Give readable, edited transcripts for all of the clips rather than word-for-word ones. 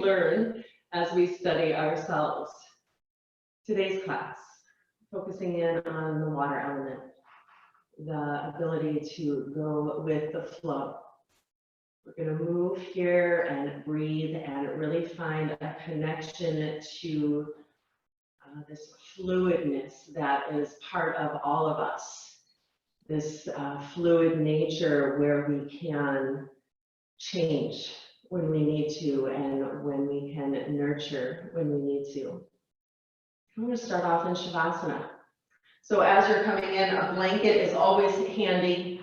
learn as we study ourselves. Today's class, focusing in on the water element, the ability to go with the flow. We're going to move here and breathe and really find a connection to this fluidness that is part of all of us. This fluid nature where we can change when we need to and when we can nurture when we need to. I'm going to start off in Shavasana. So as you're coming in, a blanket is always handy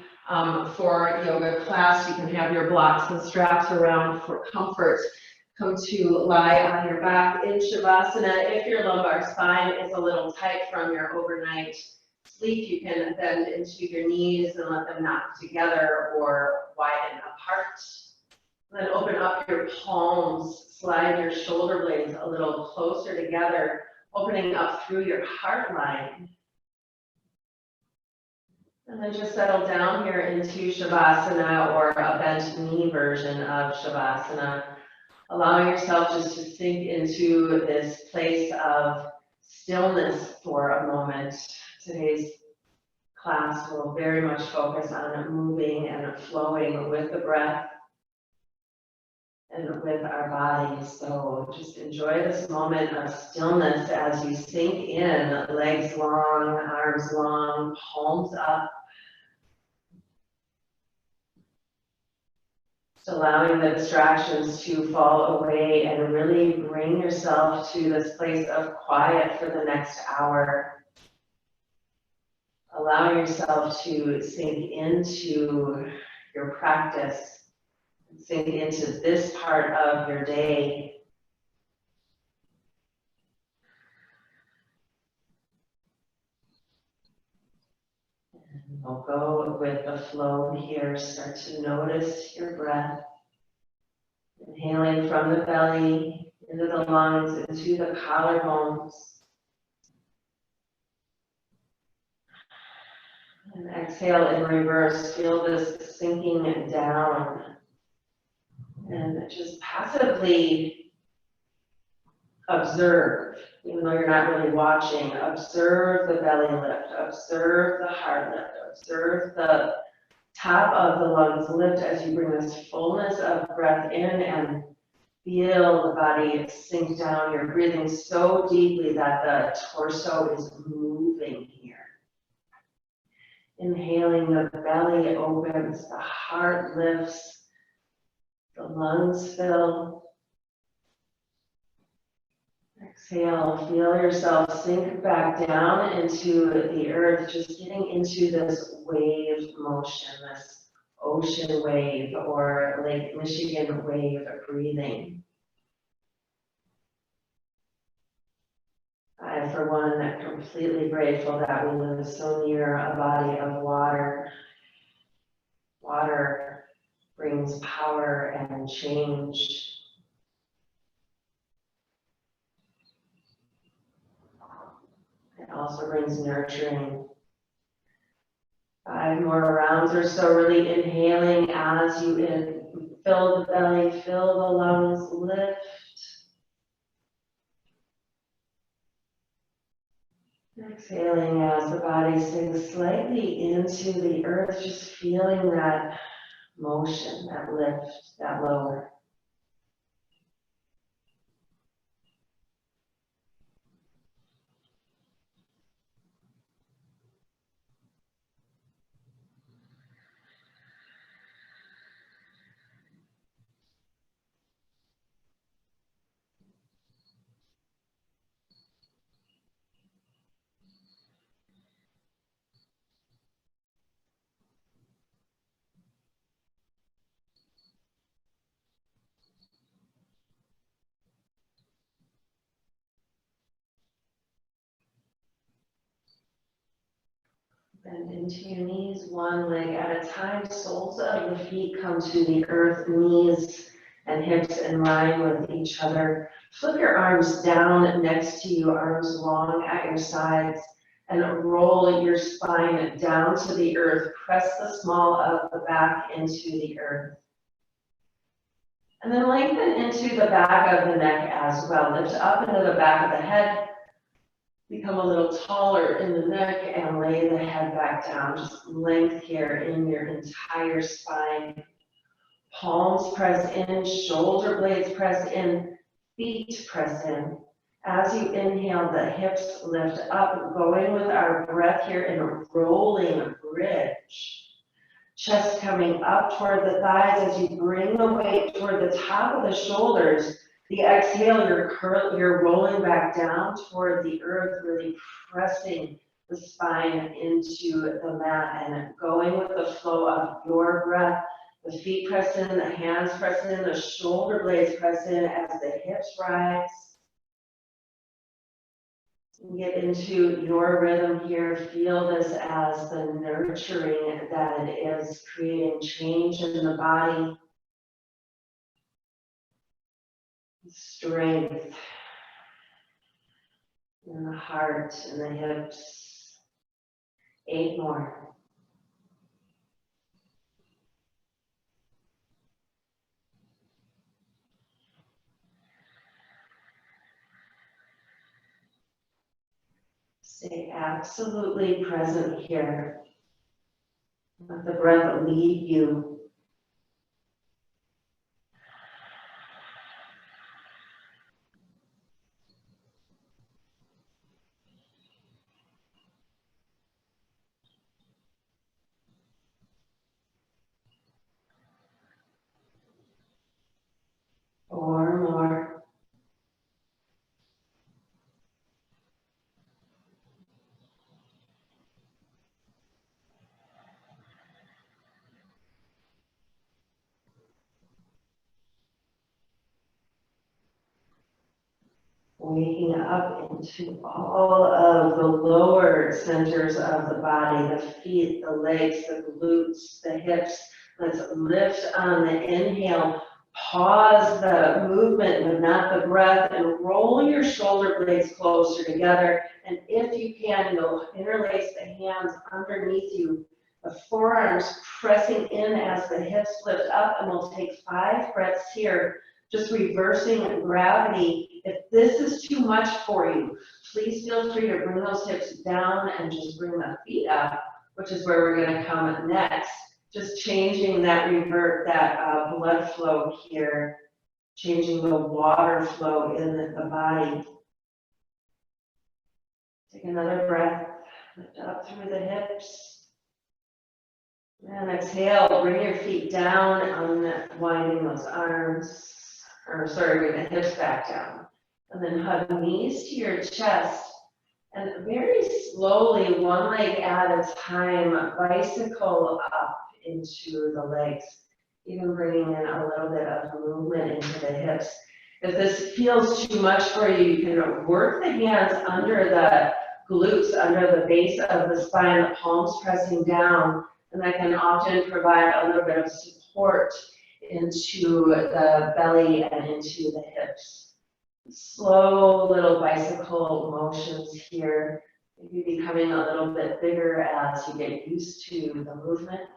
for yoga class. You can have your blocks and straps around for comfort. Come to lie on your back in Shavasana. If your lumbar spine is a little tight from your overnight sleep, you can bend into your knees and let them knock together or widen apart. Then open up your palms, slide your shoulder blades a little closer together, opening up through your heart line. And then just settle down here into Shavasana, or a bent knee version of Shavasana, allowing yourself just to sink into this place of stillness for a moment. Today's class will very much focus on moving and flowing with the breath and with our bodies. So just enjoy this moment of stillness as you sink in, legs long, arms long, palms up. Just allowing the distractions to fall away and really bring yourself to this place of quiet for the next hour. Allow yourself to sink into your practice, sink into this part of your day. And we'll go with the flow here. Start to notice your breath. Inhaling from the belly, into the lungs, into the collarbones. And exhale in reverse. Feel this sinking down. And just passively observe, even though you're not really watching. Observe the belly lift, observe the heart lift, observe the top of the lungs lift as you bring this fullness of breath in, and feel the body sink down. You're breathing so deeply that the torso is moving here. Inhaling, the belly opens, the heart lifts, the lungs fill. Exhale, feel yourself sink back down into the earth, just getting into this wave motion, this ocean wave or Lake Michigan wave breathing. I, for one, am completely grateful that we live so near a body of water. Water brings power and change. It also brings nurturing. 5 more rounds or so, really inhaling as you fill the belly, fill the lungs, lift. Exhaling as the body sinks slightly into the earth, just feeling that motion, that lift, that lower. Bend into your knees, one leg at a time. Soles of the feet come to the earth, knees and hips in line with each other. Flip your arms down next to you, arms long at your sides, and roll your spine down to the earth. Press the small of the back into the earth. And then lengthen into the back of the neck as well. Lift up into the back of the head. Become a little taller in the neck and lay the head back down. Just length here in your entire spine. Palms press in, shoulder blades press in, feet press in. As you inhale, the hips lift up, going with our breath here in a rolling bridge. Chest coming up toward the thighs as you bring the weight toward the top of the shoulders. The exhale, you're rolling back down toward the earth, really pressing the spine into the mat and going with the flow of your breath. The feet press in, the hands press in, the shoulder blades press in as the hips rise. Get into your rhythm here. Feel this as the nurturing that it is, creating change in the body, strength in the heart and the hips. 8 more. Stay absolutely present here. Let the breath lead you. Or more. Waking up into all of the lower centers of the body, the feet, the legs, the glutes, the hips. Let's lift on the inhale. Pause the movement, but not the breath, and roll your shoulder blades closer together. And if you can, you'll interlace the hands underneath you, the forearms pressing in as the hips lift up, and we'll take 5 breaths here. Just reversing gravity. If this is too much for you, please feel free to bring those hips down and just bring the feet up, which is where we're going to come next. Just changing that blood flow here, changing the water flow in the body. Take another breath, lift up through the hips. And exhale, bring your feet down, unwinding those arms. Bring the hips back down. And then hug knees to your chest. And very slowly, one leg at a time, bicycle up into the legs. Even bringing in a little bit of movement into the hips. If this feels too much for you, you can work the hands under the glutes, under the base of the spine, the palms pressing down. And that can often provide a little bit of support into the belly and into the hips. Slow little bicycle motions here, maybe becoming a little bit bigger as you get used to the movement.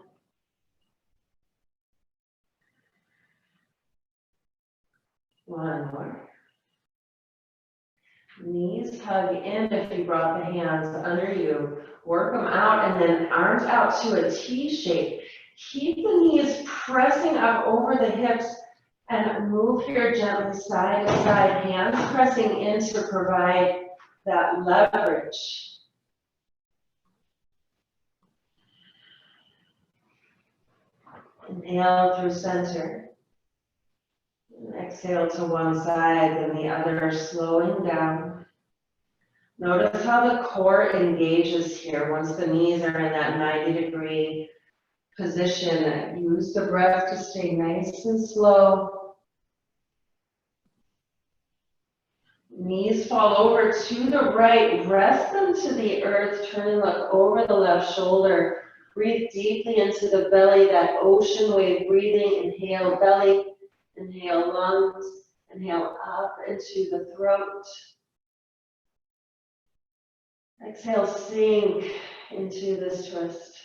One more. Knees hug in if you brought the hands under you. Work them out and then arms out to a T shape. Keep the knees pressing up over the hips and move here gently side to side, hands pressing in to provide that leverage. Inhale through center. And exhale to one side and the other, slowing down. Notice how the core engages here once the knees are in that 90-degree position. Use the breath to stay nice and slow. Knees fall over to the right. Rest them to the earth. Turn and look over the left shoulder. Breathe deeply into the belly, that ocean wave breathing. Inhale belly, inhale lungs, inhale up into the throat. Exhale, sink into this twist.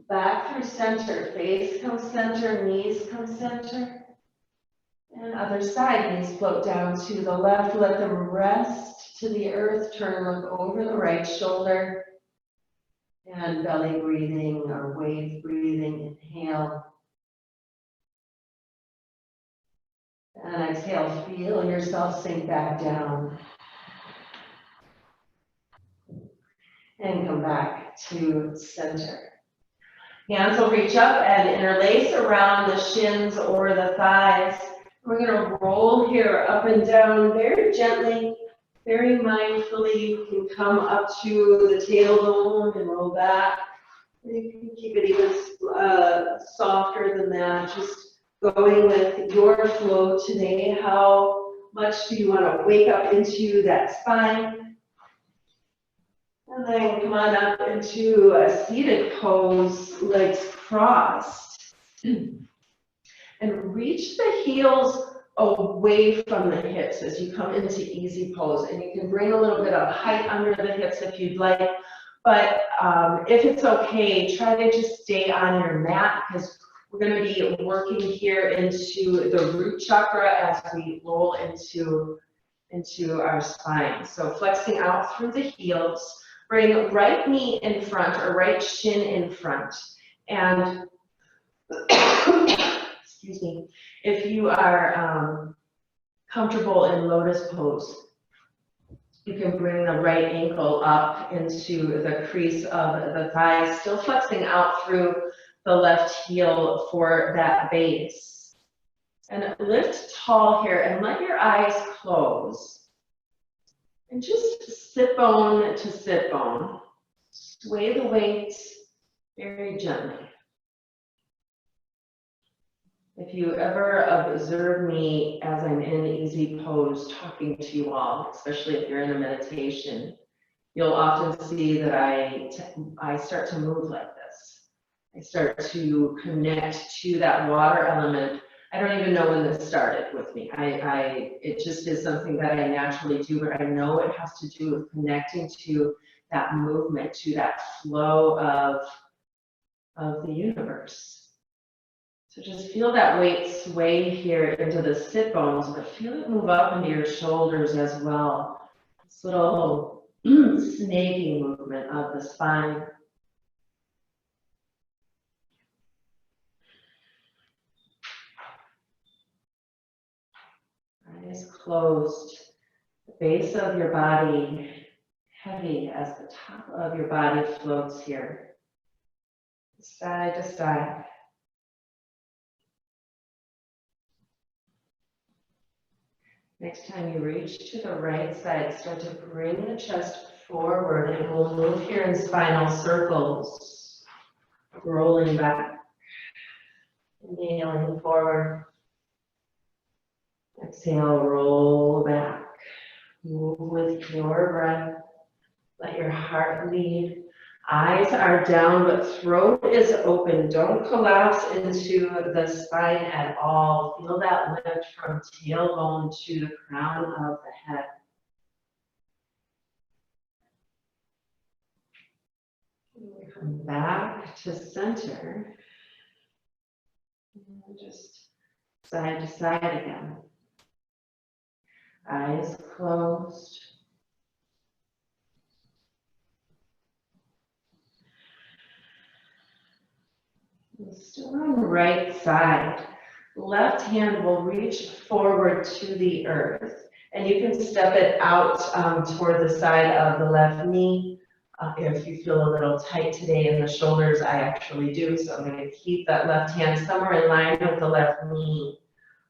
Back through center, face comes center, knees come center. And other side, knees float down to the left, let them rest to the earth, turn, look over the right shoulder. And belly breathing or wave breathing, inhale. And exhale, feel yourself sink back down. And come back to center. Hands will reach up and interlace around the shins or the thighs. We're going to roll here up and down very gently, very mindfully. You can come up to the tailbone and roll back. You can keep it even softer than that, just going with your flow today. How much do you want to wake up into that spine? And then come on up into a seated pose, legs crossed. And reach the heels away from the hips as you come into easy pose. And you can bring a little bit of height under the hips if you'd like. But if it's okay, try to just stay on your mat because we're going to be working here into the root chakra as we roll into our spine. So flexing out through the heels. Bring right knee in front or right shin in front. And excuse me, if you are comfortable in lotus pose, you can bring the right ankle up into the crease of the thigh, still flexing out through the left heel for that base. And lift tall here and let your eyes close. And just sit bone to sit bone. Sway the weight very gently. If you ever observe me as I'm in easy pose talking to you all, especially if you're in a meditation, you'll often see that I start to move like this. I start to connect to that water element. I don't even know when this started with me. It just is something that I naturally do, but I know it has to do with connecting to that movement, to that flow of the universe. So just feel that weight sway here into the sit bones, but feel it move up into your shoulders as well. This little snaking movement of the spine. Eyes closed. The base of your body heavy as the top of your body floats here. Side to side. Next time you reach to the right side, start to bring the chest forward and we'll move here in spinal circles. Rolling back, inhaling forward. Exhale, roll back. Move with your breath. Let your heart lead. Eyes are down, but throat is open. Don't collapse into the spine at all. Feel that lift from tailbone to the crown of the head. Come back to center. And just side to side again. Eyes closed. Still on the right side. Left hand will reach forward to the earth. And you can step it out toward the side of the left knee. If you feel a little tight today in the shoulders, I actually do. So I'm going to keep that left hand somewhere in line with the left knee.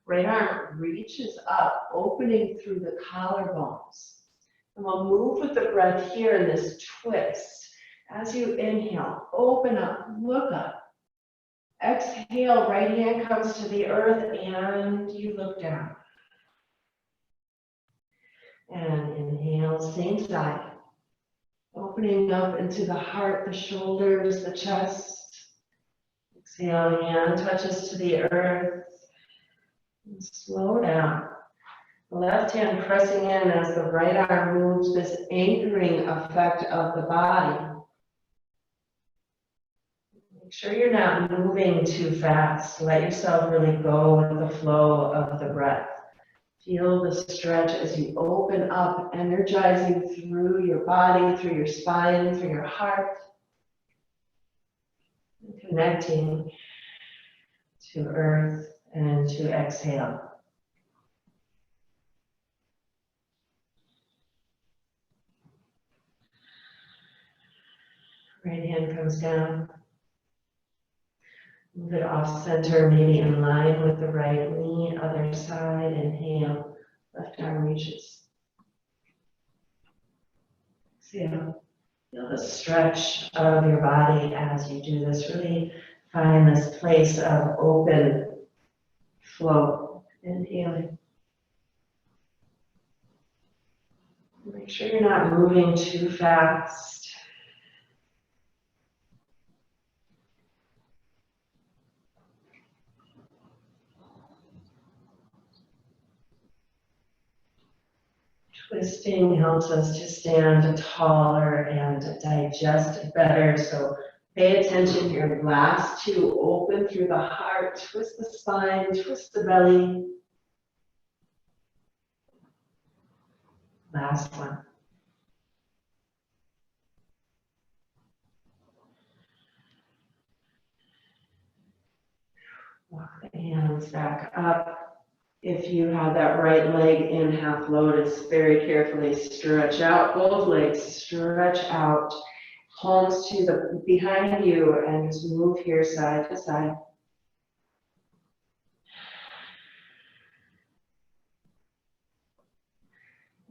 Right arm reaches up, opening through the collarbones. And we'll move with the breath here in this twist. As you inhale, open up, look up. Exhale, right hand comes to the earth and you look down. And inhale, same side. Opening up into the heart, the shoulders, the chest. Exhale, hand touches to the earth. And slow down. The left hand pressing in as the right arm moves, this anchoring effect of the body. Make sure you're not moving too fast. Let yourself really go with the flow of the breath. Feel the stretch as you open up, energizing through your body, through your spine, through your heart. Connecting to earth and to exhale. Right hand comes down. Move it off center, maybe in line with the right knee. Other side, inhale. Left arm reaches. Exhale. Feel the stretch of your body as you do this. Really find this place of open flow. Inhaling. Make sure you're not moving too fast. Twisting helps us to stand taller and digest better. So pay attention here. Last two, open through the heart, twist the spine, twist the belly. Last one. Walk the hands back up. If you have that right leg in half lotus, very carefully stretch out both legs, stretch out, palms to the behind you, and just move here side to side.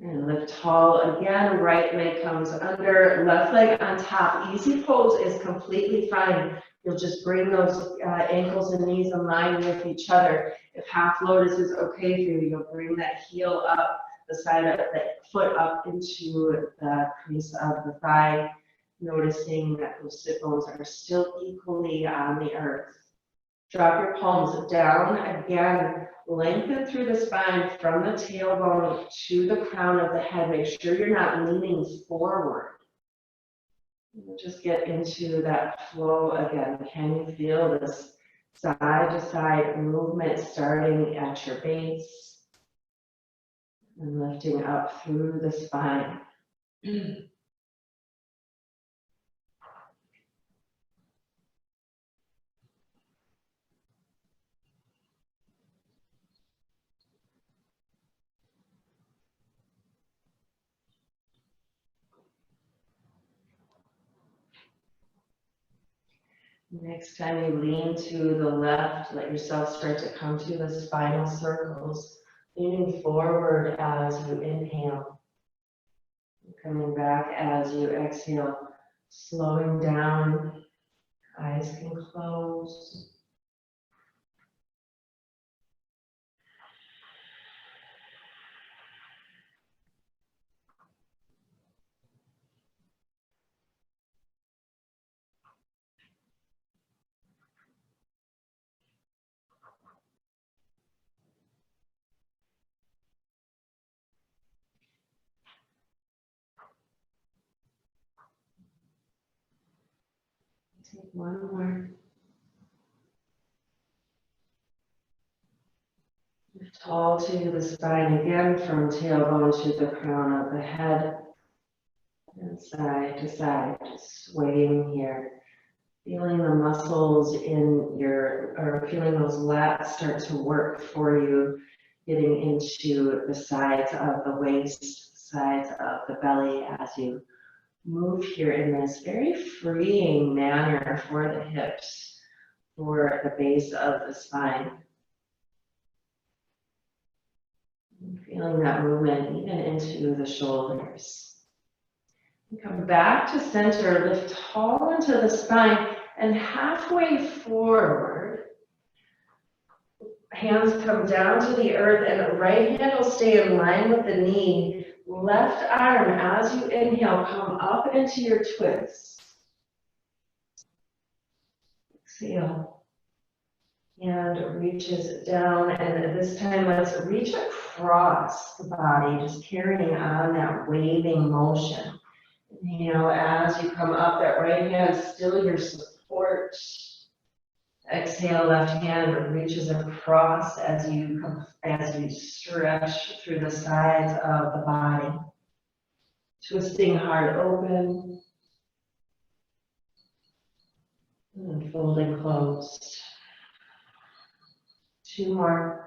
And lift tall again, right leg comes under, left leg on top. Easy pose is completely fine. You'll just bring those ankles and knees in line with each other. If half lotus is okay for you, you'll bring that heel up, the side of the foot up into the crease of the thigh, noticing that those sit bones are still equally on the earth. Drop your palms down again, lengthen through the spine from the tailbone to the crown of the head. Make sure you're not leaning forward. Just get into that flow again. Can you feel this side to side movement starting at your base and lifting up through the spine? Next time you lean to the left, let yourself start to come to the spinal circles, leaning forward as you inhale, coming back as you exhale, slowing down, eyes can close. Take one more. Lift tall to the spine again, from tailbone to the crown of the head, and side to side, just swaying here. Feeling the muscles in your, or feeling those lats start to work for you, getting into the sides of the waist, sides of the belly as you move here in this very freeing manner for the hips, for the base of the spine. Feeling that movement even into the shoulders. Come back to center, lift tall into the spine, and halfway forward, hands come down to the earth, and the right hand will stay in line with the knee. Left arm, as you inhale, come up into your twist. Exhale. And reaches down, and this time let's reach across the body, just carrying on that waving motion. Inhale, as you come up, that right hand, still your support. Exhale, left hand reaches across as you stretch through the sides of the body. Twisting heart open and folding closed. 2 more.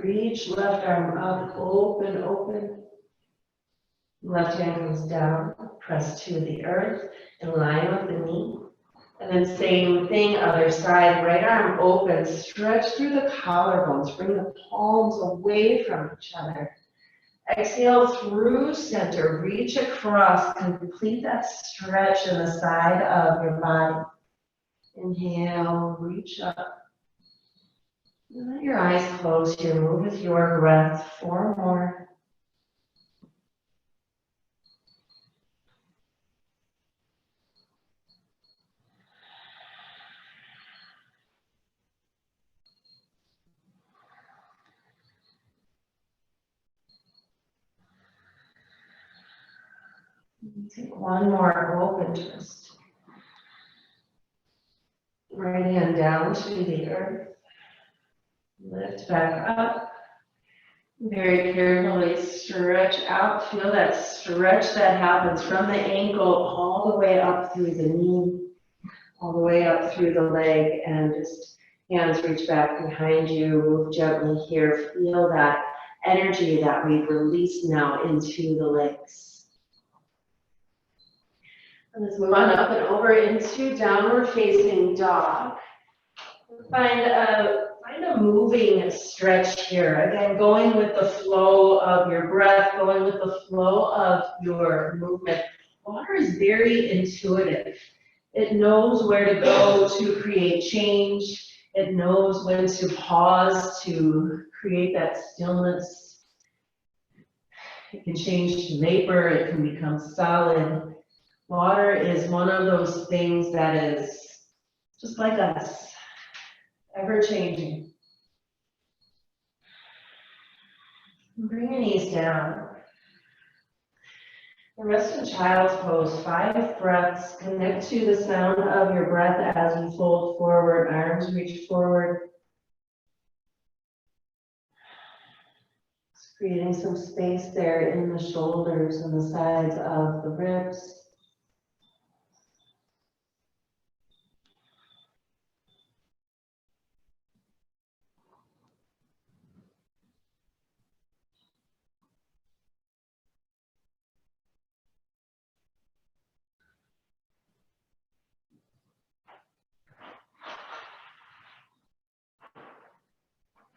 Reach left arm up, open, open. Left hand comes down, press to the earth, in line with the knee. And then same thing, other side, right arm open, stretch through the collarbones, bring the palms away from each other. Exhale through center, reach across, complete that stretch in the side of your body. Inhale, reach up. Let your eyes close here, move with your breath. 4 more. Take 1 more open twist. Right hand down to the earth. Lift back up. Very carefully stretch out. Feel that stretch that happens from the ankle all the way up through the knee, all the way up through the leg, and just hands reach back behind you. Move gently here. Feel that energy that we've released now into the legs. And let's move on up and over into downward facing dog. Find a moving stretch here. Again, going with the flow of your breath, going with the flow of your movement. Water is very intuitive. It knows where to go to create change. It knows when to pause to create that stillness. It can change to vapor. It can become solid. Water is one of those things that is just like us, ever changing. Bring your knees down. Rest in child's pose, 5 breaths. Connect to the sound of your breath as you fold forward, arms reach forward. Just creating some space there in the shoulders and the sides of the ribs.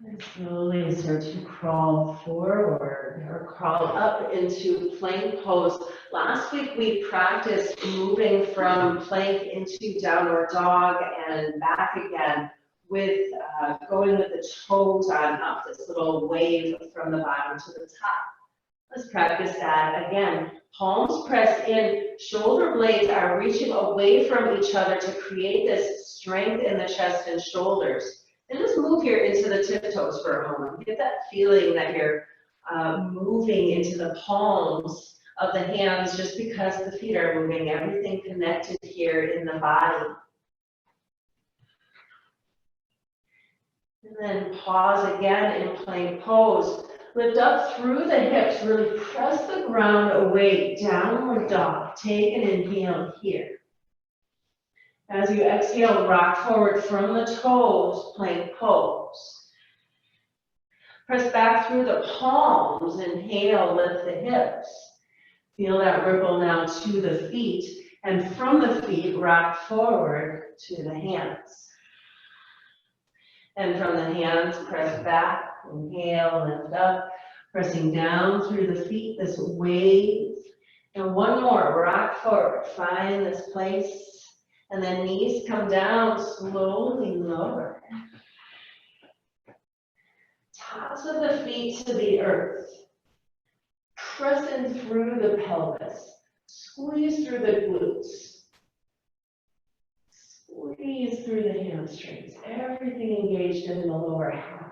And slowly start to crawl forward or crawl up into plank pose. Last week we practiced moving from plank into downward dog and back again with going with the toes on up, this little wave from the bottom to the top. Let's practice that again. Palms press in, shoulder blades are reaching away from each other to create this strength in the chest and shoulders. And just move here into the tiptoes for a moment. Get that feeling that you're moving into the palms of the hands just because the feet are moving, everything connected here in the body. And then pause again in plank pose. Lift up through the hips, really press the ground away, downward dog. Take an inhale here. As you exhale, rock forward from the toes, plank pose. Press back through the palms, inhale, lift the hips. Feel that ripple now to the feet, and from the feet, rock forward to the hands. And from the hands, press back, inhale, lift up, pressing down through the feet, this wave. And one more, rock forward, find this place. And then knees come down, slowly lower. Tops of the feet to the earth. Press in through the pelvis. Squeeze through the glutes. Squeeze through the hamstrings, everything engaged in the lower half.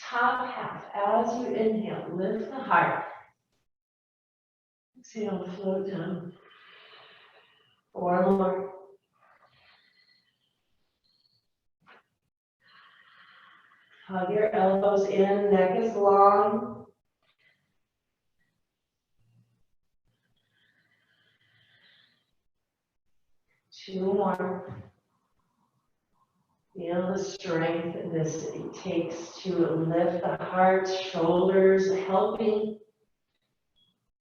Top half, as you inhale, lift the heart. Exhale, float down. 4 more. Hug your elbows in, neck is long. 2 more. Feel the strength this takes to lift the heart, shoulders helping.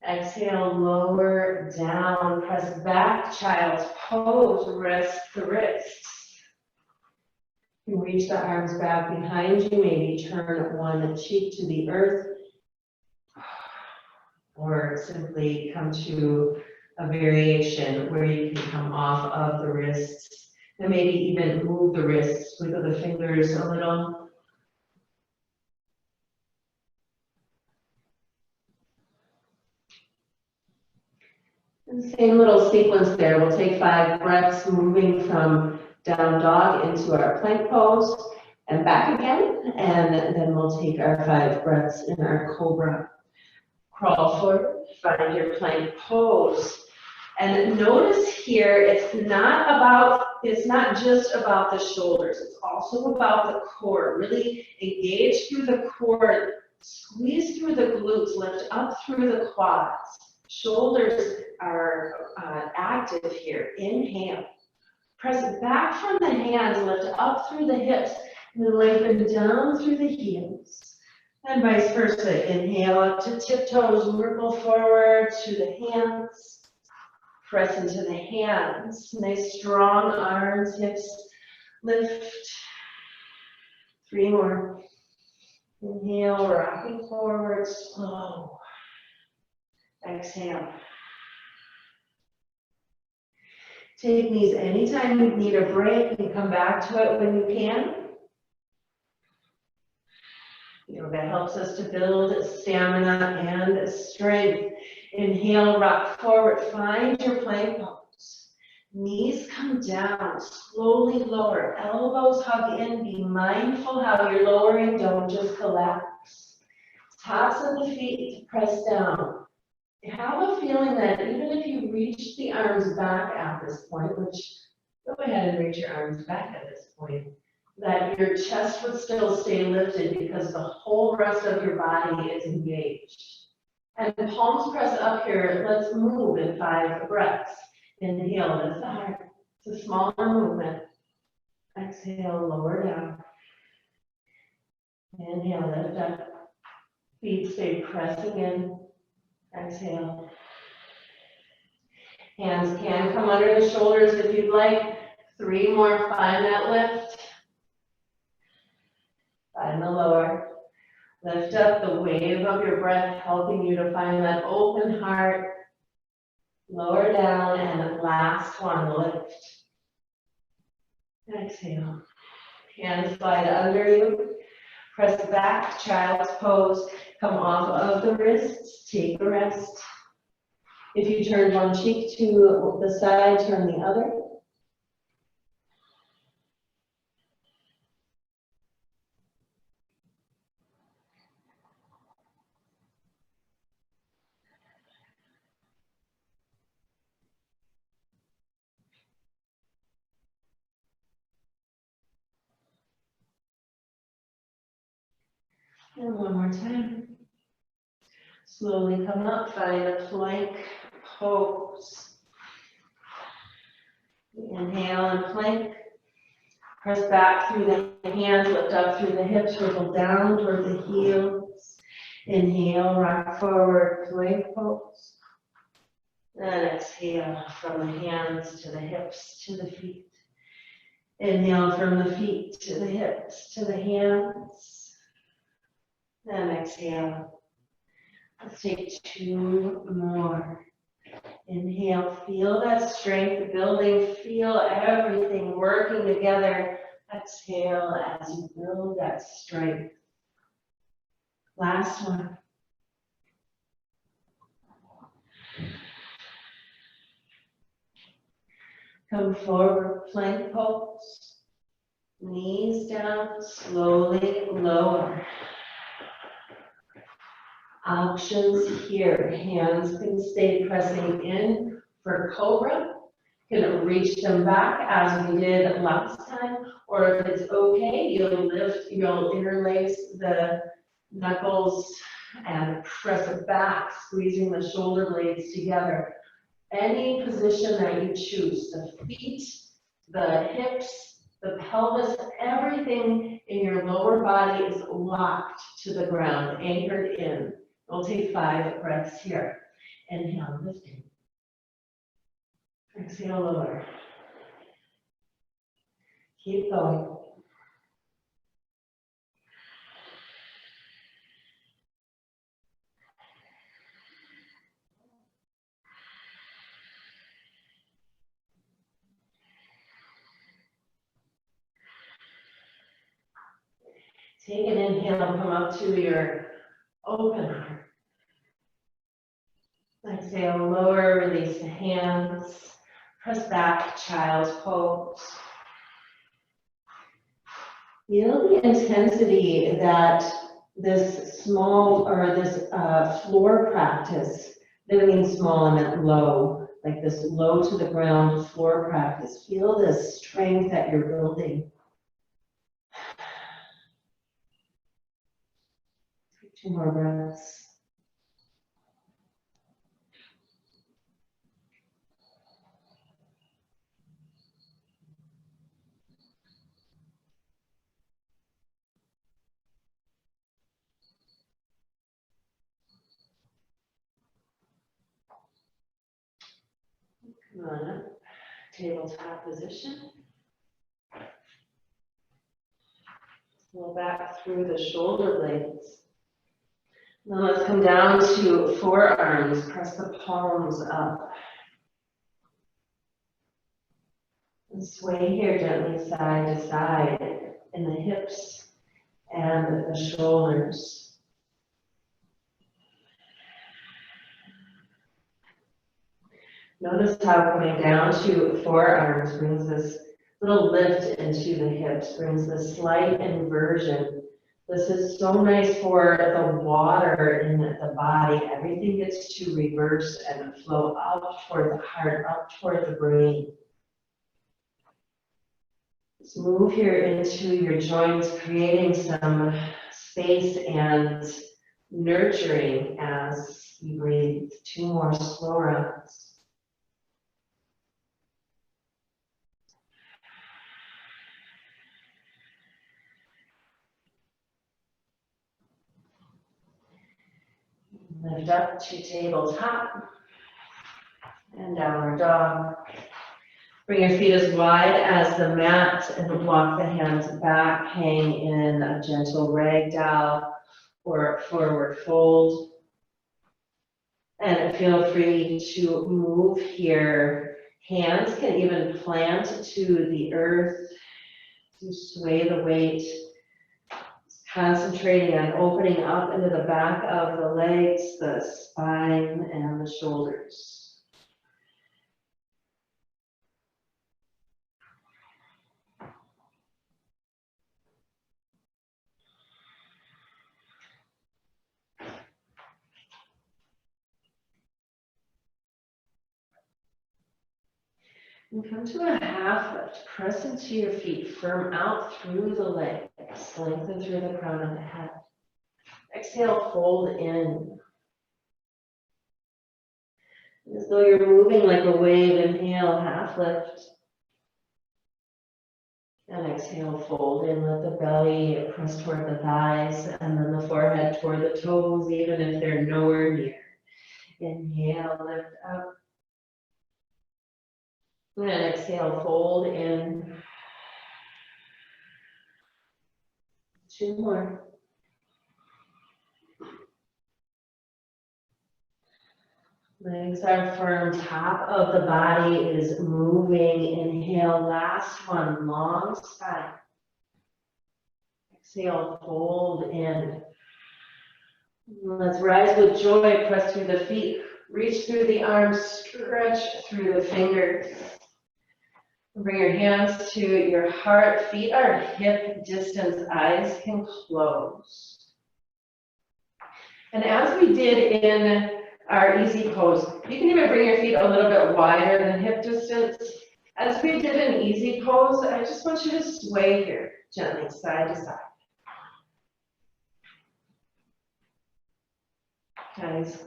Exhale, lower down, press back, child's pose, rest the wrists. You reach the arms back behind you, maybe turn one cheek to the earth, or simply come to a variation where you can come off of the wrists, and maybe even move the wrists, wiggle the fingers a little. Same little sequence there. We'll take 5 breaths, moving from down dog into our plank pose and back again. And then we'll take our 5 breaths in our cobra. Crawl forward, find your plank pose. And notice here, it's not just about the shoulders, it's also about the core. Really engage through the core, squeeze through the glutes, lift up through the quads. Shoulders are active here. Inhale. Press back from the hands, lift up through the hips, and then lengthen down through the heels. And vice versa. Inhale up to tiptoes, wriggle forward to the hands. Press into the hands. Nice strong arms, hips lift. 3 more. Inhale, rocking forward, slow. Exhale. Take these anytime you need a break, and come back to it when you can. Yoga helps us to build stamina and strength. Inhale, rock forward, find your plank pose. Knees come down, slowly lower, elbows hug in, be mindful how you're lowering, don't just collapse. Tops of the feet press down. Have a feeling that even if you reach the arms back at this point, which go ahead and reach your arms back at this point, that your chest would still stay lifted because the whole rest of your body is engaged. And palms press up here. Let's move in 5 breaths. Inhale, lift the heart. It's a smaller movement. Exhale, lower down. Inhale, lift up. Feet stay pressing in. Exhale. Hands can come under the shoulders if you'd like. 3 more, find that lift. Find the lower. Lift up the wave of your breath, helping you to find that open heart. Lower down, and last one, lift. Exhale. Hands slide under you. Press back, child's pose. Come off of the wrists, take a rest. If you turn one cheek to the side, turn the other. And one more time. Slowly come up, find a plank pose. Inhale and plank. Press back through the hands, lift up through the hips, wiggle down toward the heels. Inhale, rock forward, plank pose. And exhale from the hands to the hips to the feet. Inhale from the feet to the hips to the hands. And exhale. Let's take 2 more. Inhale, feel that strength building, feel everything working together. Exhale as you build that strength. Last one. Come forward, plank pose. Knees down, slowly lower. Options here. Hands can stay pressing in for cobra. You can reach them back as we did last time, or if it's okay, you'll interlace the knuckles and press it back, squeezing the shoulder blades together. Any position that you choose, the feet, the hips, the pelvis, everything in your lower body is locked to the ground, anchored in. We'll take 5 breaths here. Inhale, lifting. Exhale, lower. Keep going. Take an inhale, come up to your open heart. Exhale, lower, release the hands. Press back, child's pose. Feel the intensity that this small, or this floor practice, didn't mean small, I meant low, like this low to the ground floor practice. Feel the strength that you're building. Take 2 more breaths. Come on up, tabletop position. Pull back through the shoulder blades. Now let's come down to forearms, press the palms up. And sway here gently side to side in the hips and the shoulders. Notice how coming down to forearms brings this little lift into the hips, brings this slight inversion. This is so nice for the water in the body. Everything gets to reverse and flow up toward the heart, up toward the brain. Let's move here into your joints, creating some space and nurturing as you breathe. 2 more slow rounds. Lift up to tabletop and downward dog. Bring your feet as wide as the mat and walk the hands back, hang in a gentle ragdoll or forward fold. And feel free to move here. Hands can even plant to the earth to sway the weight. Concentrating on opening up into the back of the legs, the spine, and the shoulders. And come to a half lift. Press into your feet, firm out through the legs, lengthen through the crown of the head. Exhale, fold in. As though you're moving like a wave, inhale, half lift. And exhale, fold in, let the belly press toward the thighs, and then the forehead toward the toes, even if they're nowhere near. Inhale, lift up. And exhale, fold in. 2 more. Legs are firm, top of the body is moving. Inhale, last one, long spine. Exhale, fold in. Let's rise with joy, press through the feet, reach through the arms, stretch through the fingers. Bring your hands to your heart, feet are hip distance, eyes can close. And as we did in our easy pose, you can even bring your feet a little bit wider than hip distance. As we did in easy pose, I just want you to sway here gently, side to side. Guys,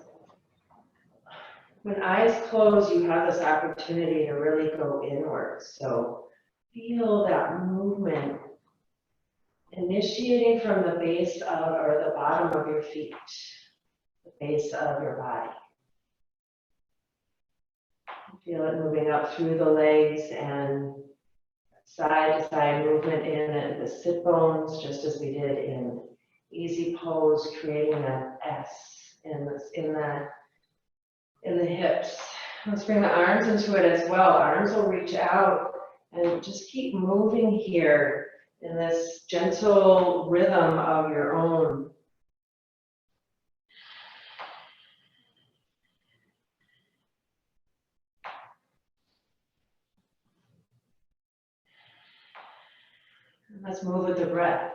when eyes close, you have this opportunity to really go inward. So feel that movement initiating from the base of, or the bottom of your feet, the base of your body. Feel it moving up through the legs and side to side movement in the sit bones, just as we did in easy pose, creating that S in the hips. Let's bring the arms into it as well. Arms will reach out and just keep moving here in this gentle rhythm of your own. Let's move with the breath.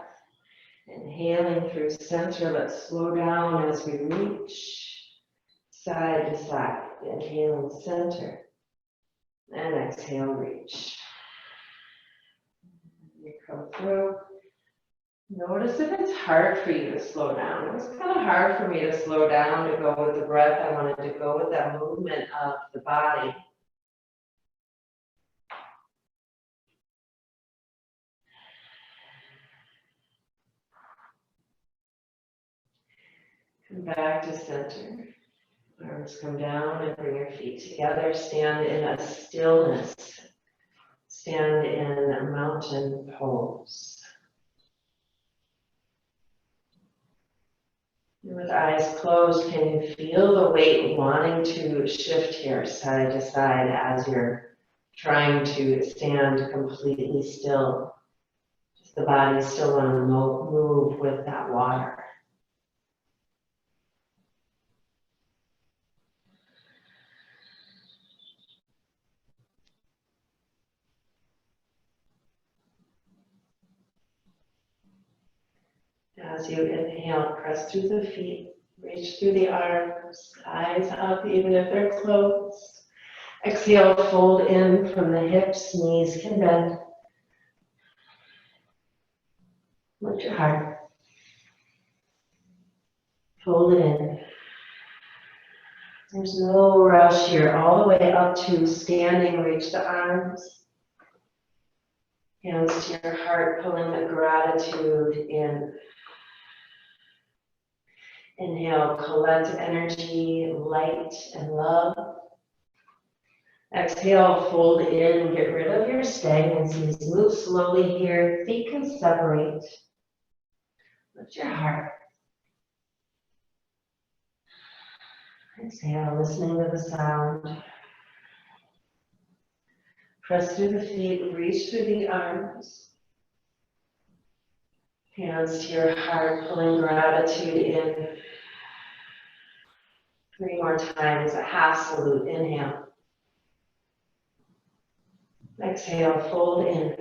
Inhaling through center, let's slow down as we reach side to side. Inhaling center and exhale, reach. You come through. Notice if it's hard for you to slow down. It was kind of hard for me to slow down to go with the breath. I wanted to go with that movement of the body. Come back to center. Arms come down and bring your feet together. Stand in a stillness. Stand in a mountain pose. And with eyes closed, can you feel the weight wanting to shift here side to side as you're trying to stand completely still? Does the body still want to move with that water? As you inhale, press through the feet, reach through the arms, eyes up even if they're closed. Exhale, fold in from the hips, knees can bend. Lift your heart. Fold it in. There's no rush here, all the way up to standing, reach the arms. Hands to your heart, pulling the gratitude in. Inhale, collect energy, light, and love. Exhale, fold in, get rid of your stagnancy. Move slowly here, feet can separate. Lift your heart. Exhale, listening to the sound. Press through the feet, reach through the arms. Hands to your heart, pulling gratitude in. 3 more times, a half salute, inhale. Exhale, fold in.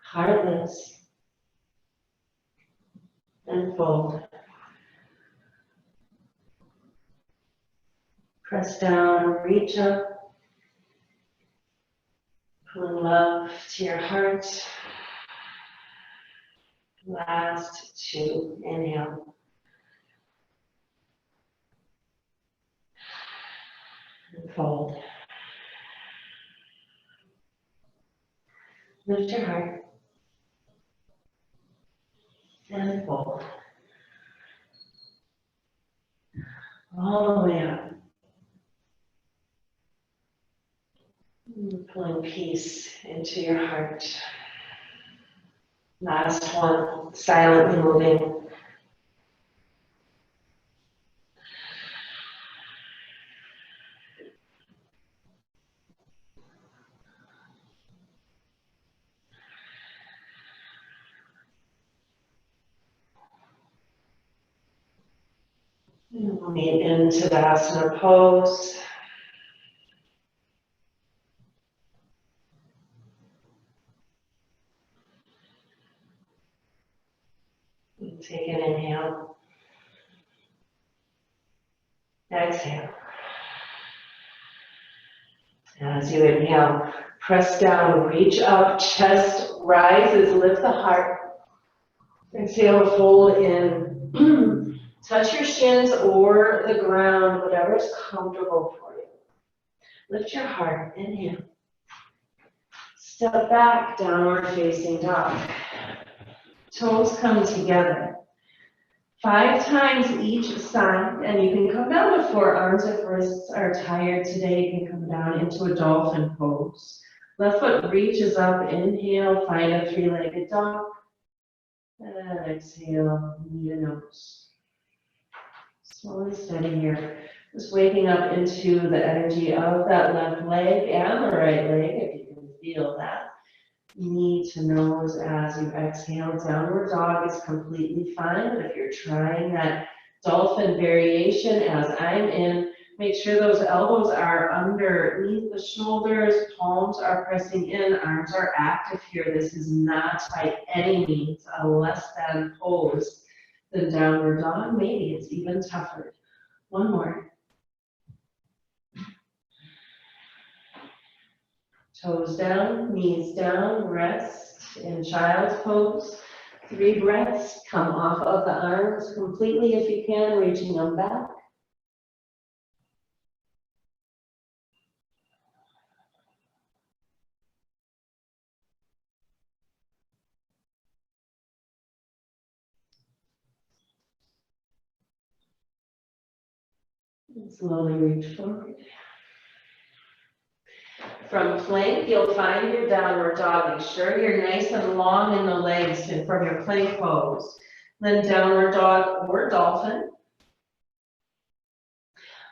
Heartless. And fold. Press down, reach up. Pulling love to your heart. Last 2, inhale. And fold. Lift your heart. And fold. All the way up. Pulling peace into your heart. Last one, silently moving. Meet into Tadasana pose. Take an inhale. Exhale. As you inhale, press down, reach up, chest rises, lift the heart. Exhale, fold in. Touch your shins or the ground, whatever is comfortable for you. Lift your heart, inhale. Step back, downward facing dog. Toes come together. 5 times each side, and you can come down to forearms if wrists are tired today. You can come down into a dolphin pose. Left foot reaches up, inhale, find a 3-legged dog. And exhale, knee to nose. Slow and steady here. Just waking up into the energy of that left leg and the right leg, if you can feel that. Knee to nose as you exhale. Downward dog is completely fine, but if you're trying that dolphin variation as I'm in, make sure those elbows are underneath the shoulders, palms are pressing in, arms are active here. This is not by any means a less than pose than downward dog. Maybe it's even tougher. One more. Toes down, knees down, rest in child's pose. 3 breaths, come off of the arms completely if you can, reaching them back. And slowly reach forward. From plank, you'll find your downward dog. Make sure you're nice and long in the legs and from your plank pose. Then downward dog or dolphin.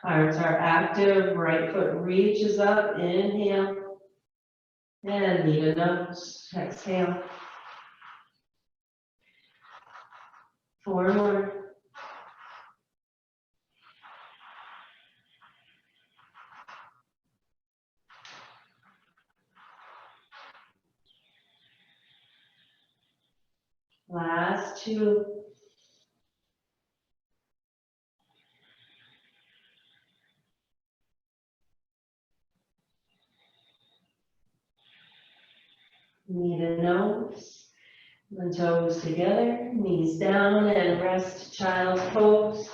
Arms are active, right foot reaches up, inhale. And knee to nose, exhale. 4 more. Last 2. Knee to nose, the toes together, knees down, and rest child's pose.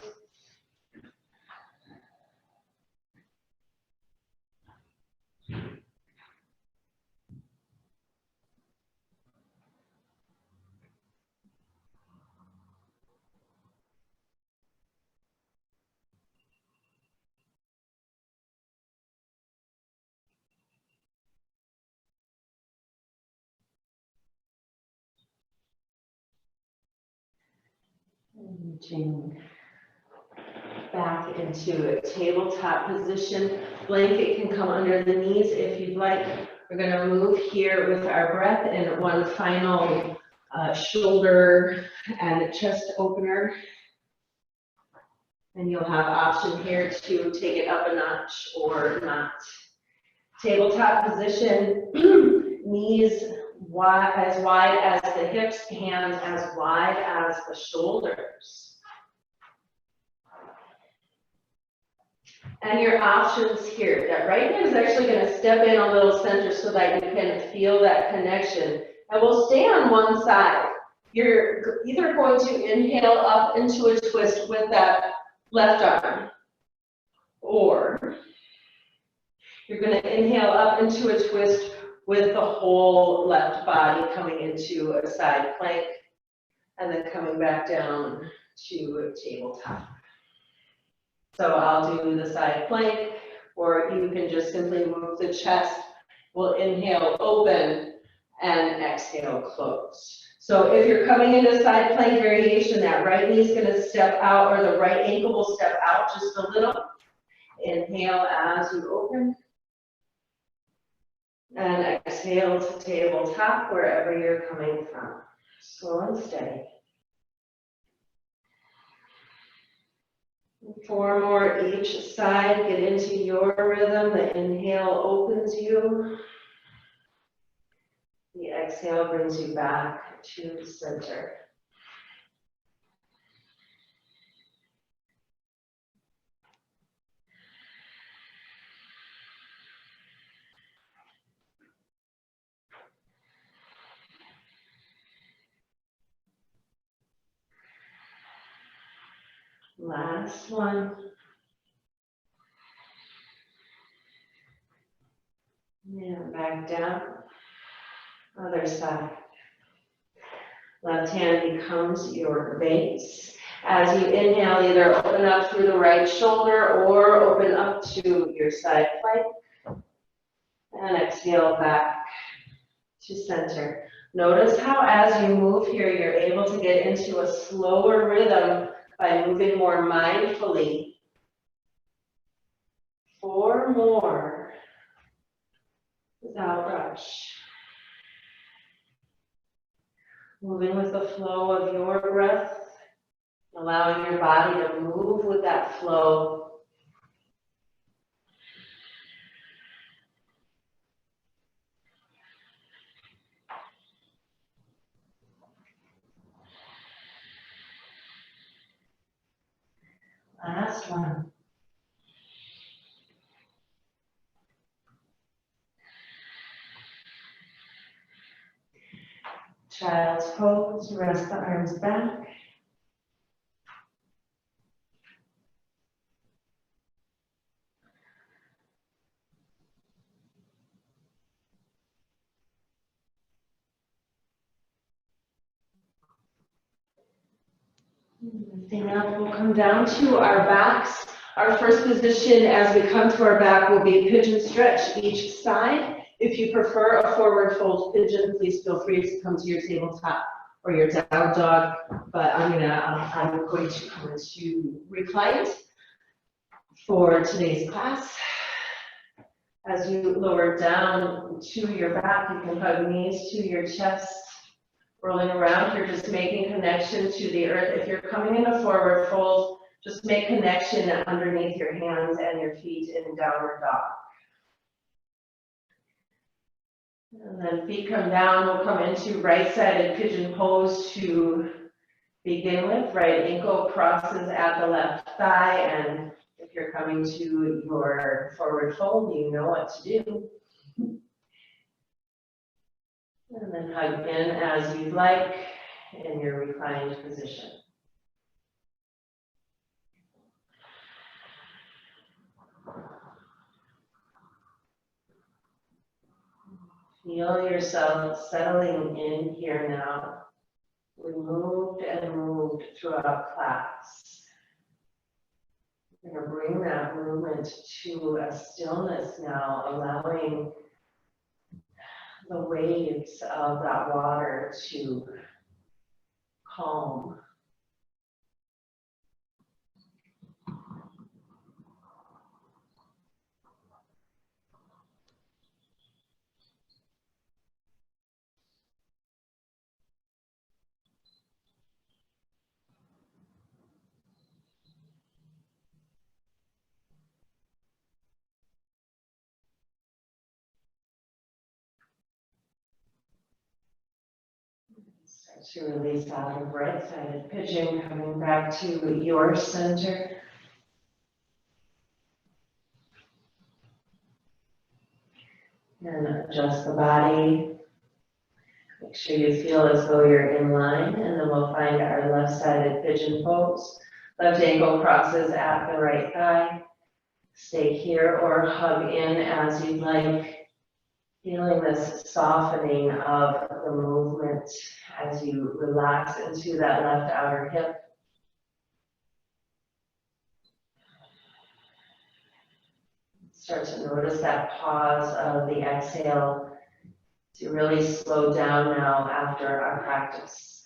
Reaching back into a tabletop position. Blanket can come under the knees if you'd like. We're going to move here with our breath in one final shoulder and chest opener. And you'll have option here to take it up a notch or not. Tabletop position, knees as wide as the hips, hands as wide as the shoulders. And your options here, that right hand is actually going to step in a little center so that you can feel that connection. And we'll stay on one side. You're either going to inhale up into a twist with that left arm, or you're going to inhale up into a twist with the whole left body coming into a side plank and then coming back down to tabletop. So I'll do the side plank, or you can just simply move the chest. We'll inhale, open, and exhale, close. So if you're coming into side plank variation, that right knee is going to step out, or the right ankle will step out just a little. Inhale as you open. And exhale to tabletop, wherever you're coming from. Slow and steady. 4 more each side. Get into your rhythm. The inhale opens you. The exhale brings you back to center. Last one. And back down. Other side. Left hand becomes your base. As you inhale, either open up through the right shoulder or open up to your side plank. And exhale back to center. Notice how as you move here, you're able to get into a slower rhythm by moving more mindfully. 4 more without rush. Moving with the flow of your breath, allowing your body to move with that flow. Last one. Child's pose, rest the arms back. Lifting up, we'll come down to our backs. Our first position as we come to our back will be pigeon stretch each side. If you prefer a forward fold pigeon, please feel free to come to your tabletop or your down dog. But I'm going to come into reclined for today's class. As you lower down to your back, you can hug knees to your chest. Rolling around, you're just making connection to the earth. If you're coming in a forward fold, just make connection underneath your hands and your feet in downward dog. And then feet come down, we'll come into right-sided pigeon pose to begin with. Right ankle crosses at the left thigh, and if you're coming to your forward fold, you know what to do. And then hug in as you'd like in your reclined position. Feel yourself settling in here now. We moved and moved throughout class. We're going to bring that movement to a stillness now, allowing the waves of that water to calm. Start to release out of right-sided pigeon, coming back to your center. And adjust the body. Make sure you feel as though you're in line, and then we'll find our left-sided pigeon pose. Left ankle crosses at the right thigh. Stay here or hug in as you'd like. Feeling this softening of the movement as you relax into that left outer hip. Start to notice that pause of the exhale to really slow down now after our practice.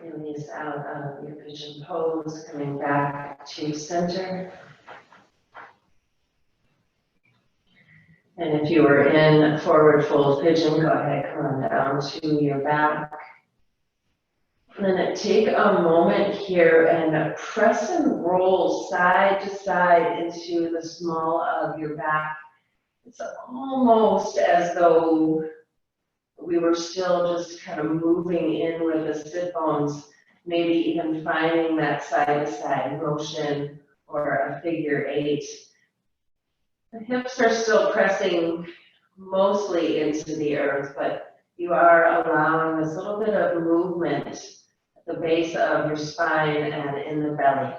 Release out of your pigeon pose, coming back to center. And if you were in forward fold pigeon, go ahead, come on down to your back. And then take a moment here and press and roll side to side into the small of your back. It's almost as though we were still just kind of moving in with the sit bones, maybe even finding that side to side motion or a figure eight. The hips are still pressing mostly into the earth, but you are allowing this little bit of movement at the base of your spine and in the belly.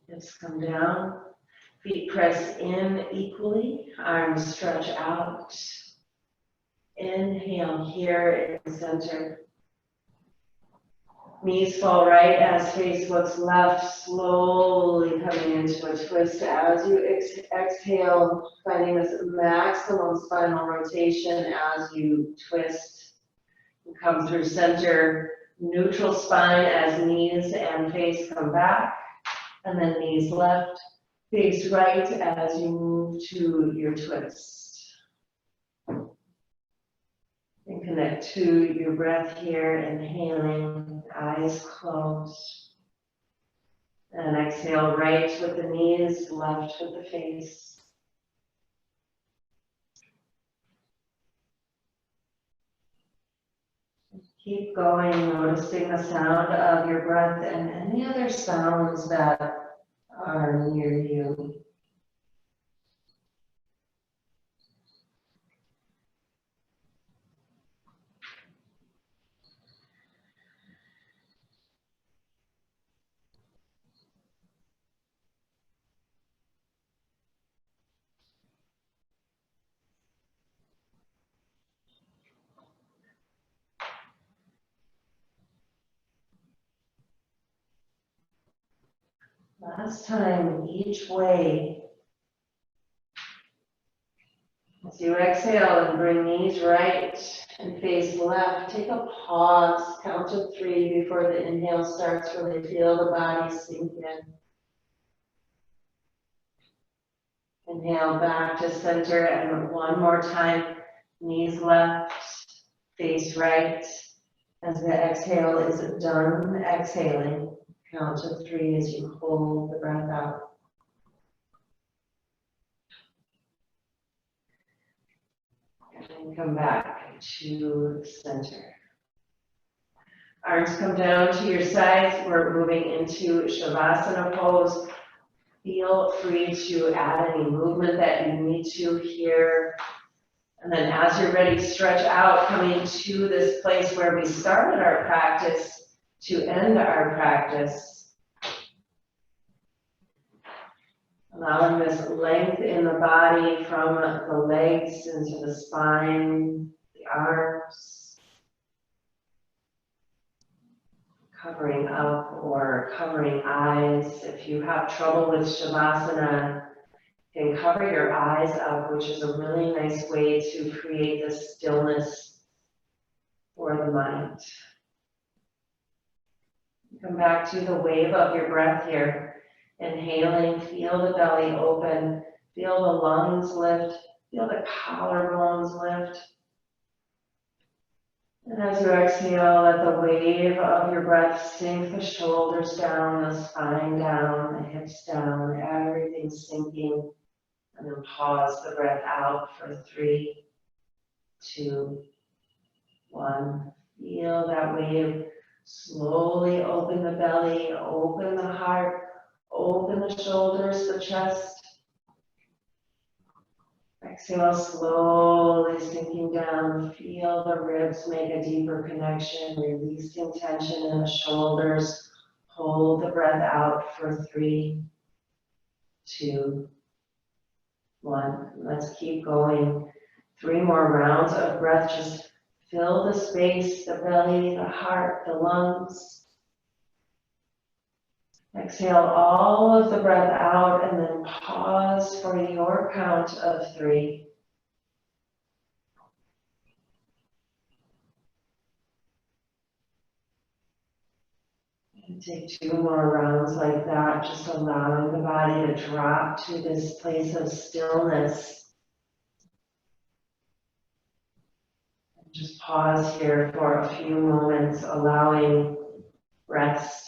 Hips come down, feet press in equally, arms stretch out. Inhale here in the center. Knees fall right as face looks left, slowly coming into a twist as you exhale, finding this maximum spinal rotation as you twist. And come through center, neutral spine as knees and face come back, and then knees left, face right as you move to your twist. And connect to your breath here, inhaling, eyes closed. And exhale right with the knees, left with the face. Keep going, noticing the sound of your breath and any other sounds that are near you. Last time, each way. As you exhale and bring knees right and face left, take a pause, count to 3 before the inhale starts. Really feel the body sink in. Inhale back to center and one more time, knees left, face right. As the exhale is done, exhaling, count to 3 as you hold the breath out. And come back to center. Arms come down to your sides. We're moving into Shavasana pose. Feel free to add any movement that you need to here. And then as you're ready, stretch out, coming to this place where we started our practice to end our practice. Allowing this length in the body from the legs into the spine, the arms. Covering up or covering eyes. If you have trouble with Shavasana, you can cover your eyes up, which is a really nice way to create this stillness for the mind. Come back to the wave of your breath here. Inhaling, feel the belly open, feel the lungs lift, feel the collarbones lift. And as you exhale, let the wave of your breath sink the shoulders down, the spine down, the hips down, everything sinking. And then pause the breath out for 3, 2, 1. Feel that wave. Slowly open the belly, open the heart, open the shoulders, the chest. Exhale, slowly sinking down. Feel the ribs make a deeper connection, releasing tension in the shoulders. Hold the breath out for 3, 2, 1. Let's keep going. 3 more rounds of breath. Just fill the space, the belly, the heart, the lungs. Exhale all of the breath out and then pause for your count of 3. Take 2 more rounds like that, just allowing the body to drop to this place of stillness. Just pause here for a few moments, allowing rest.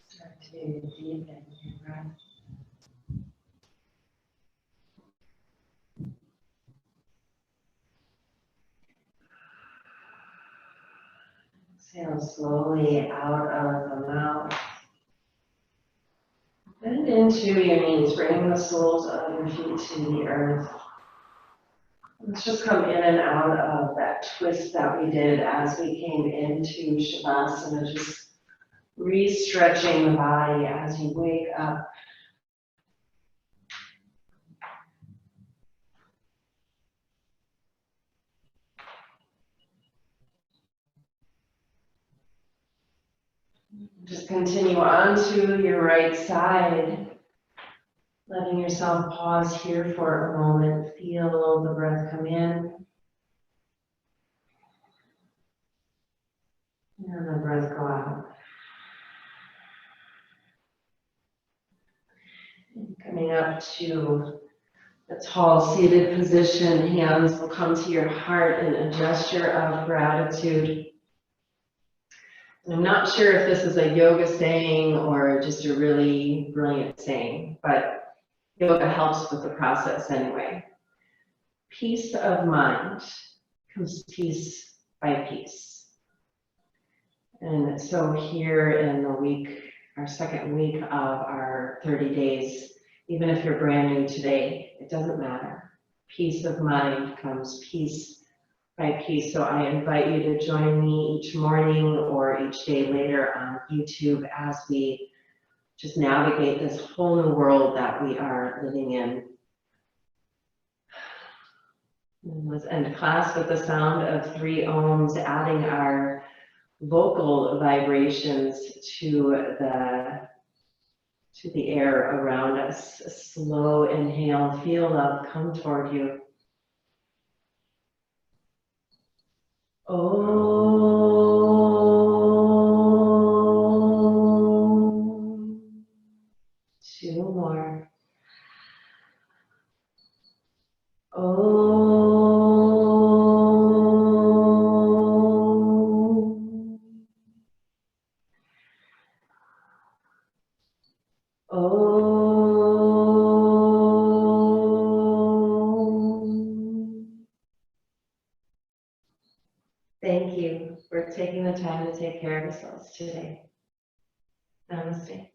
Start to deepen your breath. Exhale slowly out of the mouth. Bend into your knees, bringing the soles of your feet to the earth. Let's just come in and out of that twist that we did as we came into Shavasana, just re-stretching the body as you wake up. Just continue on to your right side, letting yourself pause here for a moment. Feel the breath come in and the breath go out. Coming up to a tall seated position, hands will come to your heart in a gesture of gratitude. I'm not sure if this is a yoga saying or just a really brilliant saying, but yoga helps with the process anyway. Peace of mind comes piece by piece. And so here in the week, our second week of our 30 days, even if you're brand new today, it doesn't matter. Peace of mind comes piece by peace. So I invite you to join me each morning or each day later on YouTube as we just navigate this whole new world that we are living in. And let's end class with the sound of 3 ohms, adding our vocal vibrations to the air around us. A slow inhale, feel love come toward you. Om. 2 more. Om. Om. Thank you for taking the time to take care of yourselves today. Namaste.